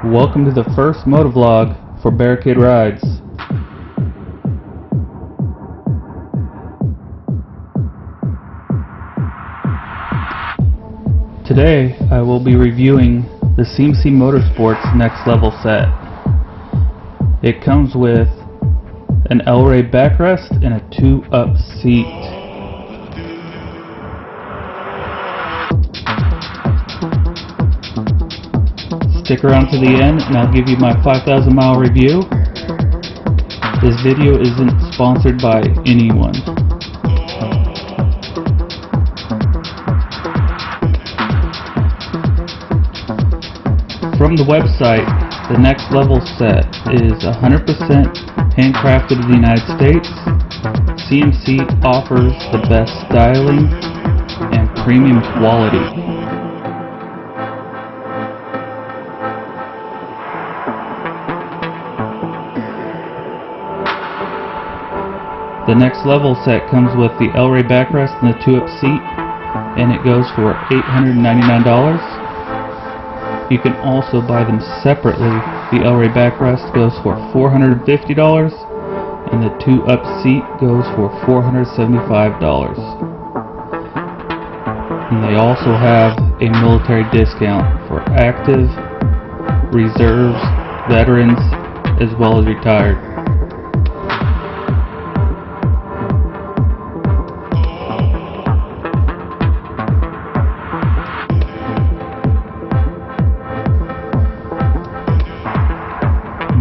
Welcome to the first Motovlog for Barricade Rides. Today I will be reviewing the Cmc Motorsports Next Level set. It comes with an Rey Backrest and a 2-up seat. Stick around to the end and I'll give you my 5,000 mile review. This video isn't sponsored by anyone. From the website, the Next Level set is 100% handcrafted in the United States. CMC offers the best styling and premium quality. The Next Level set comes with the Rey Backrest and the 2-up seat, and it goes for $899. You can also buy them separately. The Rey Backrest goes for $450, and the 2-up seat goes for $475. And they also have a military discount for active, reserves, veterans, as well as retired.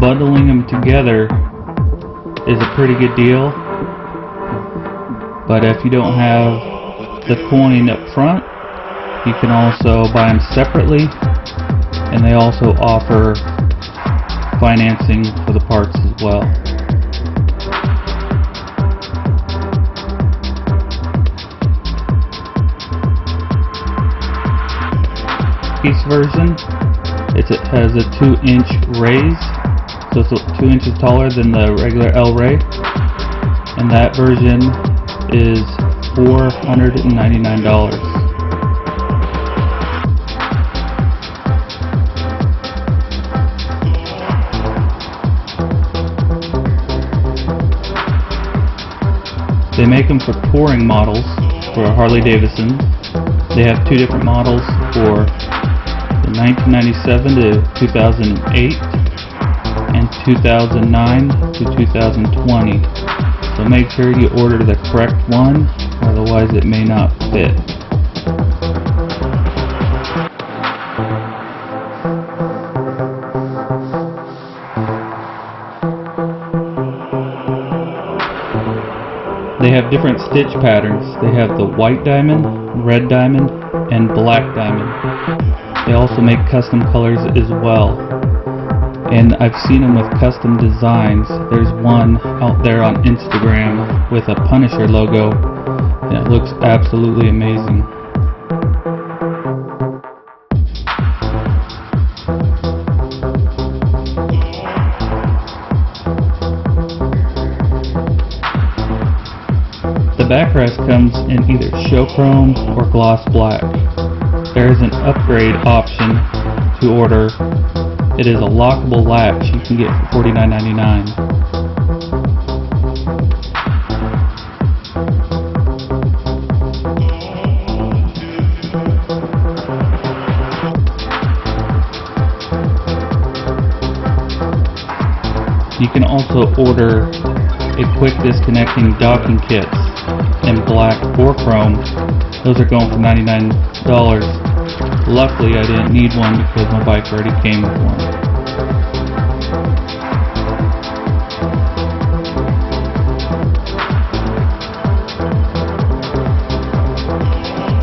Bundling them together is a pretty good deal, but if you don't have the coin up front, you can also buy them separately, and they also offer financing for the parts as well. Piece version, it has a 2-inch raise. So it's 2 inches taller than the regular Rey, and that version is $499. They make them for touring models for Harley Davidson. They have 2 different models for the 1997 to 2008. And 2009 to 2020. So make sure you order the correct one, otherwise it may not fit. They have different stitch patterns. They have the white diamond, red diamond, and black diamond. They also make custom colors as well. And I've seen them with custom designs. There's one out there on Instagram with a Punisher logo, and it looks absolutely amazing. The backrest comes in either show chrome or gloss black. There is an upgrade option to order. It is a lockable latch you can get for $49.99. You can also order a quick disconnecting docking kits in black or chrome. Those are going for $99. Luckily, I didn't need one because my bike already came with one.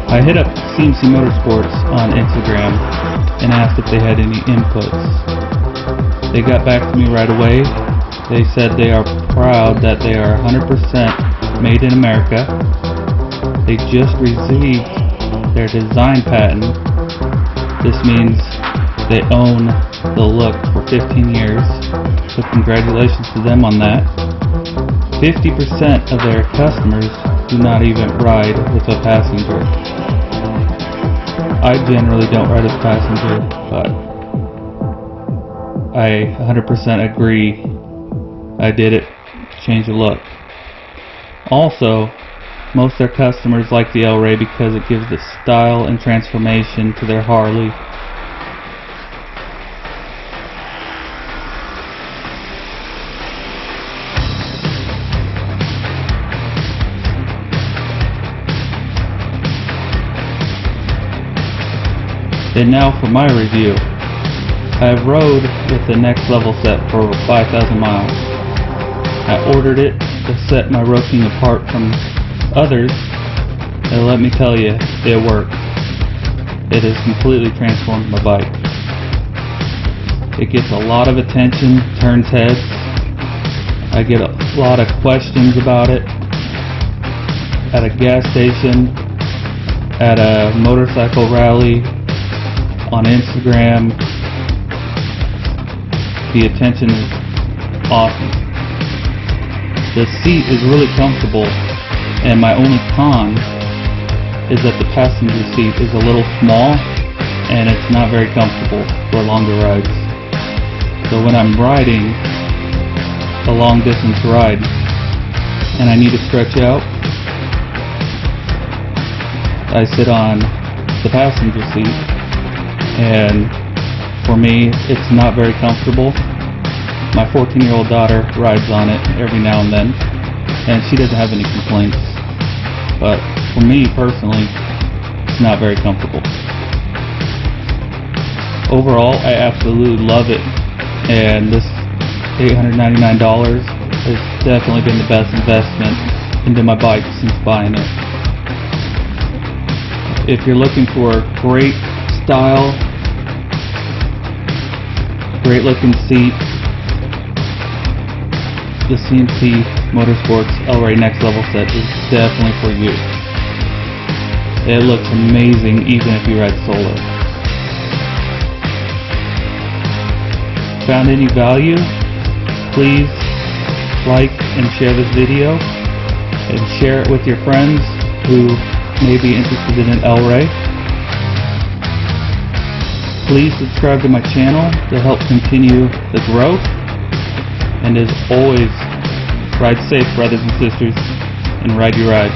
I hit up Cmc Motorsports on Instagram and asked if they had any inputs. They got back to me right away. They said they are proud that they are 100% made in America. They just received their design patent. This means they own the look for 15 years, so congratulations to them on that. 50% of their customers do not even ride with a passenger. I generally don't ride as a passenger, but I 100% agree. I did it. Change the look. Also, most of their customers like the Rey because it gives the style and transformation to their Harley. And now for my review. I have rode with the Next Level set for over 5,000 miles. I ordered it to set my roasting apart from others, and let me tell you, it works. It has completely transformed my bike. It gets a lot of attention, turns heads. I get a lot of questions about it at a gas station, at a motorcycle rally, on Instagram. The attention is awesome. The seat is really comfortable, and my only con is that the passenger seat is a little small and it's not very comfortable for longer rides. So when I'm riding a long distance ride and I need to stretch out, I sit on the passenger seat, and for me it's not very comfortable. My 14-year-old daughter rides on it every now and then, and she doesn't have any complaints. But for me personally, it's not very comfortable. Overall, I absolutely love it, and this $899 has definitely been the best investment into my bike since buying it. If you're looking for great style, great looking seat, the Cmc Motorsports Rey Next Level set is definitely for you. It looks amazing even if you ride solo. Found any value? Please like and share this video, and share it with your friends who may be interested in an Rey. Please subscribe to my channel to help continue the growth. And as always, ride safe, brothers and sisters, and ride your ride.